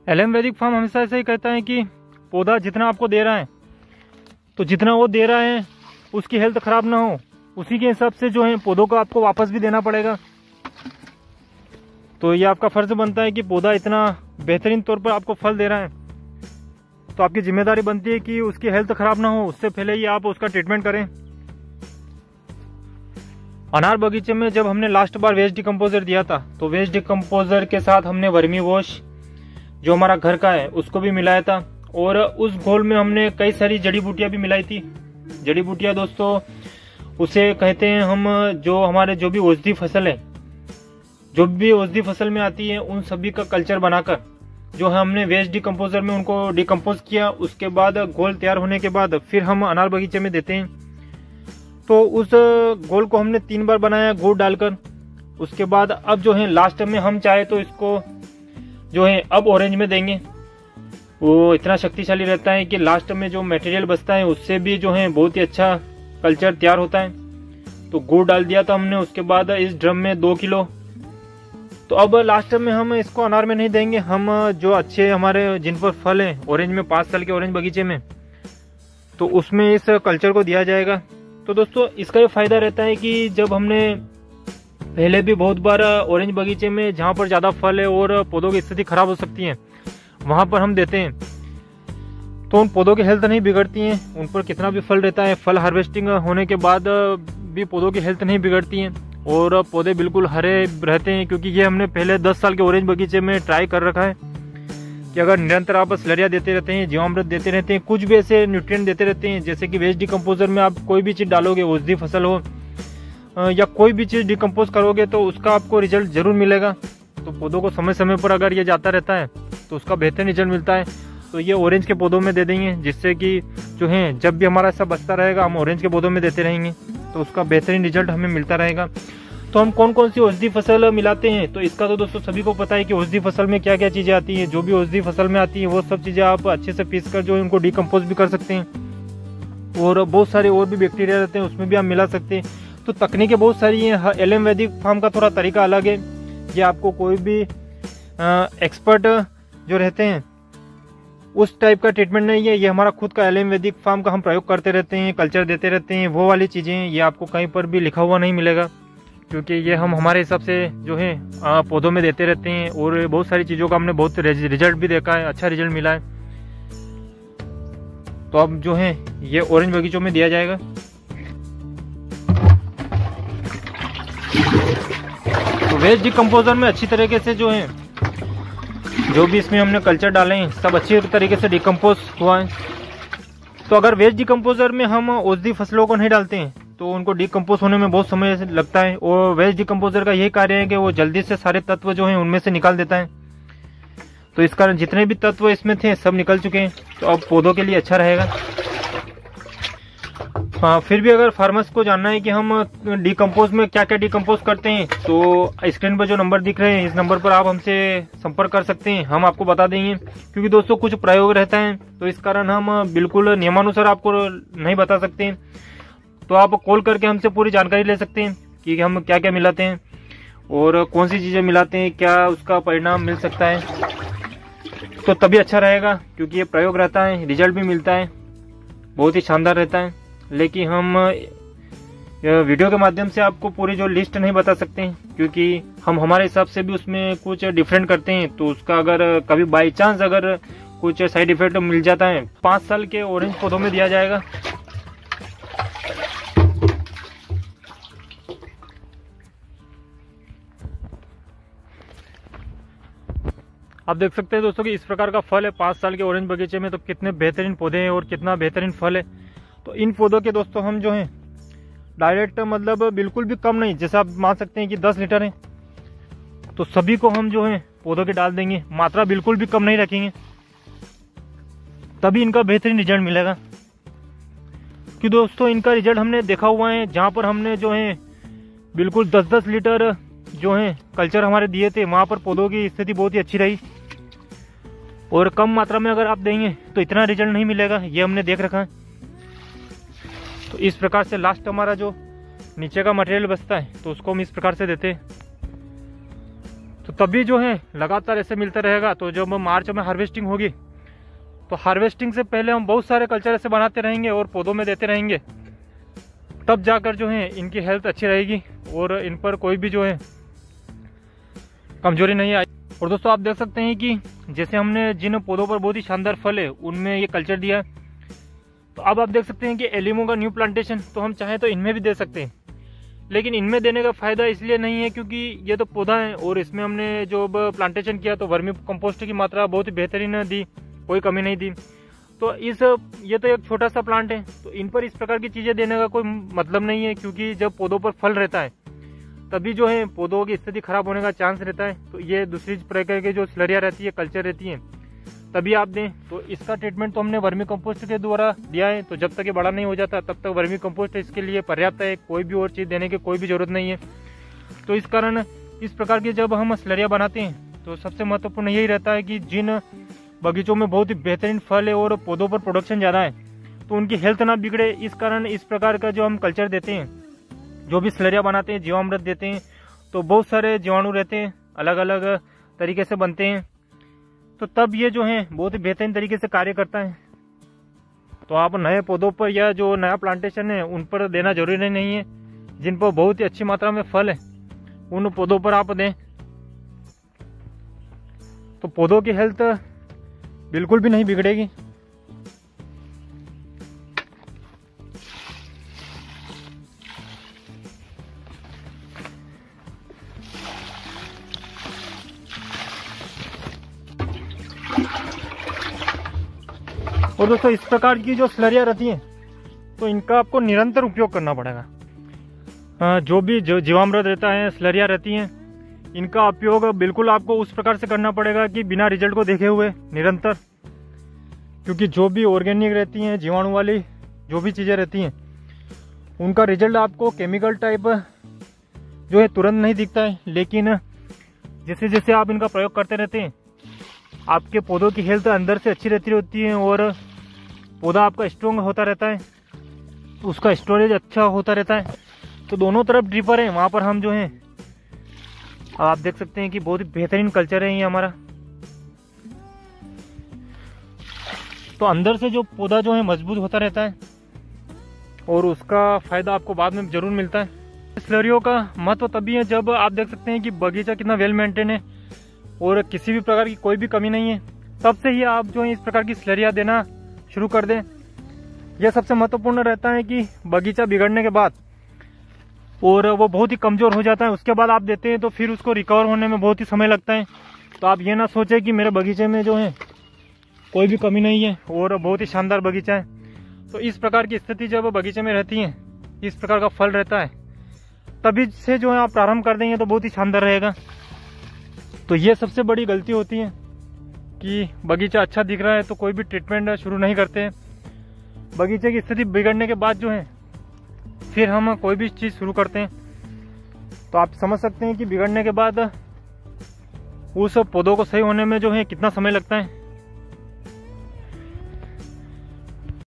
LM वैदिक farm हमेशा ऐसे ही कहता है कि पौधा जितना आपको दे रहा है, तो जितना वो दे रहा है उसकी हेल्थ खराब ना हो, उसी के हिसाब से जो है पौधों को आपको वापस भी देना पड़ेगा। तो ये आपका फर्ज बनता है कि पौधा इतना बेहतरीन तौर पर आपको फल दे रहा है, तो आपकी जिम्मेदारी बनती है कि उसकी हेल्थ खराब ना हो, उससे पहले ही आप उसका ट्रीटमेंट करें। अनार बगीचे में जब हमने लास्ट बार वेस्ट डिकम्पोजर दिया था, तो वेस्ट डिकम्पोजर के साथ हमने वर्मी वॉश जो हमारा घर का है उसको भी मिलाया था, और उस घोल में हमने कई सारी जड़ी बूटियां भी मिलाई थी। जड़ी बूटियां दोस्तों उसे कहते हैं हम, जो हमारे जो भी औषधि फसल है, जो भी औषधि फसल में आती है, उन सभी का कल्चर बनाकर जो है हमने वेस्ट डिकम्पोजर में उनको डिकम्पोज किया। उसके बाद घोल तैयार होने के बाद फिर हम अनार बगीचे में देते हैं। तो उस घोल को हमने 3 बार बनाया गुड़ डालकर। उसके बाद अब जो है लास्ट में हम चाहे तो इसको जो है अब ऑरेंज में देंगे। वो इतना शक्तिशाली रहता है कि लास्ट में जो मटेरियल बचता है उससे भी जो है बहुत ही अच्छा कल्चर तैयार होता है। तो गुड़ डाल दिया था हमने। उसके बाद इस ड्रम में 2 किलो। तो अब लास्ट में हम इसको अनार में नहीं देंगे, हम जो अच्छे हमारे जिन पर फल है ऑरेंज में, 5 साल के ऑरेंज बगीचे में, तो उसमें इस कल्चर को दिया जाएगा। तो दोस्तों इसका ये फायदा रहता है कि जब हमने पहले भी बहुत बार ऑरेंज बगीचे में जहाँ पर ज्यादा फल है और पौधों की स्थिति खराब हो सकती है वहां पर हम देते हैं, तो उन पौधों की हेल्थ नहीं बिगड़ती है। उन पर कितना भी फल रहता है, फल हार्वेस्टिंग होने के बाद भी पौधों की हेल्थ नहीं बिगड़ती है और पौधे बिल्कुल हरे रहते हैं। क्योंकि ये हमने पहले 10 साल के ऑरेंज बगीचे में ट्राई कर रखा है कि अगर निरंतर आप स्लरिया देते रहते हैं, जीवामृत देते रहते हैं, कुछ भी ऐसे न्यूट्रिएंट देते रहते हैं, जैसे कि वेस्ट डिकम्पोजर में आप कोई भी चीज डालोगे, औषधि फसल हो या कोई भी चीज डिकम्पोज करोगे, तो उसका आपको रिजल्ट जरूर मिलेगा। तो पौधों को समय समय पर अगर ये जाता रहता है तो उसका बेहतर रिजल्ट मिलता है। तो ये ऑरेंज के पौधों में दे देंगे, जिससे कि जो है जब भी हमारा ऐसा बचता रहेगा हम ऑरेंज के पौधों में देते रहेंगे, तो उसका बेहतरीन रिजल्ट हमें मिलता रहेगा। तो हम कौन कौन सी औषधि फसल मिलाते हैं, तो इसका तो दोस्तों सभी को पता है कि औषधि फसल में क्या क्या चीजें आती हैं। जो भी औषधि फसल में आती है वो सब चीजें आप अच्छे से पीस कर जो उनको डिकम्पोज भी कर सकते हैं, और बहुत सारे और भी बैक्टीरिया रहते हैं उसमें भी आप मिला सकते हैं। तो तकनीकें बहुत सारी हैं। एलएम वैदिक फार्म का थोड़ा तरीका अलग है। ये आपको कोई भी एक्सपर्ट जो रहते हैं उस टाइप का ट्रीटमेंट नहीं है। ये हमारा खुद का एलएम वैदिक फार्म का हम प्रयोग करते रहते हैं, कल्चर देते रहते हैं, वो वाली चीजें ये आपको कहीं पर भी लिखा हुआ नहीं मिलेगा, क्योंकि ये हम हमारे हिसाब से जो है पौधों में देते रहते हैं। और बहुत सारी चीजों का हमने बहुत रिजल्ट भी देखा है, अच्छा रिजल्ट मिला है। तो अब जो है ये ऑरेंज बगीचों में दिया जाएगा। तो वेस्ट डिकम्पोजर में अच्छी तरीके से जो है जो भी इसमें हमने कल्चर डाले हैं सब अच्छी तरीके से डिकम्पोज हुआ है। तो अगर वेस्ट डिकम्पोजर में हम औषधि फसलों को नहीं डालते हैं तो उनको डिकम्पोज होने में बहुत समय लगता है, और वेस्ट डिकम्पोजर का यही कार्य है कि वो जल्दी से सारे तत्व जो हैं उनमें से निकाल देता है। तो इस कारण जितने भी तत्व इसमें थे सब निकल चुके हैं, तो अब पौधों के लिए अच्छा रहेगा। हाँ, फिर भी अगर फार्मर्स को जानना है कि हम डिकम्पोज में क्या क्या डिकम्पोज करते हैं, तो स्क्रीन पर जो नंबर दिख रहे हैं इस नंबर पर आप हमसे संपर्क कर सकते हैं, हम आपको बता देंगे। क्योंकि दोस्तों कुछ प्रयोग रहता है, तो इस कारण हम बिल्कुल नियमानुसार आपको नहीं बता सकते। तो आप कॉल करके हमसे पूरी जानकारी ले सकते हैं कि हम क्या क्या मिलाते हैं और कौन सी चीजें मिलाते हैं, क्या उसका परिणाम मिल सकता है। तो तभी अच्छा रहेगा, क्योंकि ये प्रयोग रहता है, रिजल्ट भी मिलता है, बहुत ही शानदार रहता है। लेकिन हम वीडियो के माध्यम से आपको पूरी जो लिस्ट नहीं बता सकते हैं, क्योंकि हम हमारे हिसाब से भी उसमें कुछ डिफरेंट करते हैं। तो उसका अगर कभी बाई चांस अगर कुछ साइड इफेक्ट मिल जाता है, 5 साल के ऑरेंज पौधों में दिया जाएगा। आप देख सकते हैं दोस्तों कि इस प्रकार का फल है 5 साल के ऑरेंज बगीचे में, तो कितने बेहतरीन पौधे हैं और कितना बेहतरीन फल है। तो इन पौधों के दोस्तों हम जो हैं डायरेक्ट मतलब बिल्कुल भी कम नहीं, जैसे आप मान सकते हैं कि 10 लीटर है तो सभी को हम जो है पौधों के डाल देंगे, मात्रा बिल्कुल भी कम नहीं रखेंगे, तभी इनका बेहतरीन रिजल्ट मिलेगा। कि दोस्तों इनका रिजल्ट हमने देखा हुआ है, जहाँ पर हमने जो है बिल्कुल 10-10 लीटर जो है कल्चर हमारे दिए थे, वहाँ पर पौधों की स्थिति बहुत ही अच्छी रही। और कम मात्रा में अगर आप देंगे तो इतना रिजल्ट नहीं मिलेगा, ये हमने देख रखा है। तो इस प्रकार से लास्ट हमारा जो नीचे का मटेरियल बचता है तो उसको हम इस प्रकार से देते हैं। तो तभी जो है लगातार ऐसे मिलता रहेगा। तो जब मार्च में हार्वेस्टिंग होगी तो हार्वेस्टिंग से पहले हम बहुत सारे कल्चर ऐसे बनाते रहेंगे और पौधों में देते रहेंगे, तब जाकर जो है इनकी हेल्थ अच्छी रहेगी और इन पर कोई भी जो है कमजोरी नहीं आई। और दोस्तों आप देख सकते हैं कि जैसे हमने जिन पौधों पर बहुत ही शानदार फल है उनमें ये कल्चर दिया है, तो अब आप देख सकते हैं कि एलिमो का न्यू प्लांटेशन तो हम चाहें तो इनमें भी दे सकते हैं, लेकिन इनमें देने का फायदा इसलिए नहीं है क्योंकि ये तो पौधा है और इसमें हमने जो प्लांटेशन किया तो वर्मी कंपोस्ट की मात्रा बहुत ही बेहतरीन दी, कोई कमी नहीं दी। तो ये तो एक छोटा सा प्लांट है, तो इन पर इस प्रकार की चीज़ें देने का कोई मतलब नहीं है, क्योंकि जब पौधों पर फल रहता है तभी जो है पौधों की स्थिति खराब होने का चांस रहता है। तो ये दूसरी प्रकार के जो स्लरिया रहती है, कल्चर रहती है, तभी आप दें। तो इसका ट्रीटमेंट तो हमने वर्मी कंपोस्ट के द्वारा दिया है, तो जब तक ये बड़ा नहीं हो जाता तब तक वर्मी कंपोस्ट इसके लिए पर्याप्त है, कोई भी और चीज़ देने की कोई भी जरूरत नहीं है। तो इस कारण इस प्रकार की जब हम स्लरिया बनाते हैं तो सबसे महत्वपूर्ण यही रहता है कि जिन बगीचों में बहुत ही बेहतरीन फल है और पौधों पर प्रोडक्शन ज़्यादा है तो उनकी हेल्थ ना बिगड़े, इस कारण इस प्रकार का जो हम कल्चर देते हैं, जो भी स्लरिया बनाते हैं, जीवामृत देते हैं, तो बहुत सारे जीवाणु रहते हैं, अलग अलग तरीके से बनते हैं, तो तब ये जो है बहुत ही बेहतरीन तरीके से कार्य करता है। तो आप नए पौधों पर या जो नया प्लांटेशन है उन पर देना जरूरी नहीं है, जिन पर बहुत ही अच्छी मात्रा में फल है उन पौधों पर आप दें, तो पौधों की हेल्थ बिल्कुल भी नहीं बिगड़ेगी। और दोस्तों इस प्रकार की जो स्लरिया रहती हैं तो इनका आपको निरंतर उपयोग करना पड़ेगा। जो भी जीवामृत रहता है, स्लरिया रहती हैं, इनका उपयोग बिल्कुल आपको उस प्रकार से करना पड़ेगा कि बिना रिजल्ट को देखे हुए निरंतर, क्योंकि जो भी ऑर्गेनिक रहती हैं, जीवाणु वाली जो भी चीज़ें रहती हैं, उनका रिजल्ट आपको केमिकल टाइप जो है तुरंत नहीं दिखता है, लेकिन जैसे जैसे आप इनका प्रयोग करते रहते हैं आपके पौधों की हेल्थ अंदर से अच्छी रहती होती है और पौधा आपका स्ट्रॉन्ग होता रहता है, उसका स्टोरेज अच्छा होता रहता है। तो दोनों तरफ ड्रिपर है, वहाँ पर हम जो है आप देख सकते हैं कि बहुत ही बेहतरीन कल्चर है ये हमारा। तो अंदर से जो पौधा जो है मजबूत होता रहता है और उसका फायदा आपको बाद में जरूर मिलता है। स्लरियों का महत्व तभी है जब आप देख सकते हैं कि बगीचा कितना वेल मेंटेन है और किसी भी प्रकार की कोई भी कमी नहीं है, तब से ही आप जो है इस प्रकार की स्लरिया देना शुरू कर दें। यह सबसे महत्वपूर्ण रहता है कि बगीचा बिगड़ने के बाद और वो बहुत ही कमज़ोर हो जाता है, उसके बाद आप देते हैं तो फिर उसको रिकवर होने में बहुत ही समय लगता है। तो आप ये ना सोचें कि मेरे बगीचे में जो है कोई भी कमी नहीं है और बहुत ही शानदार बगीचा है। तो इस प्रकार की स्थिति जब बगीचे में रहती है, इस प्रकार का फल रहता है, तभी से जो है आप प्रारंभ कर देंगे तो बहुत ही शानदार रहेगा। तो ये सबसे बड़ी गलती होती है कि बगीचा अच्छा दिख रहा है तो कोई भी ट्रीटमेंट शुरू नहीं करते हैं, बगीचे की स्थिति बिगड़ने के बाद जो है फिर हम कोई भी चीज़ शुरू करते हैं। तो आप समझ सकते हैं कि बिगड़ने के बाद उस पौधों को सही होने में जो है कितना समय लगता है।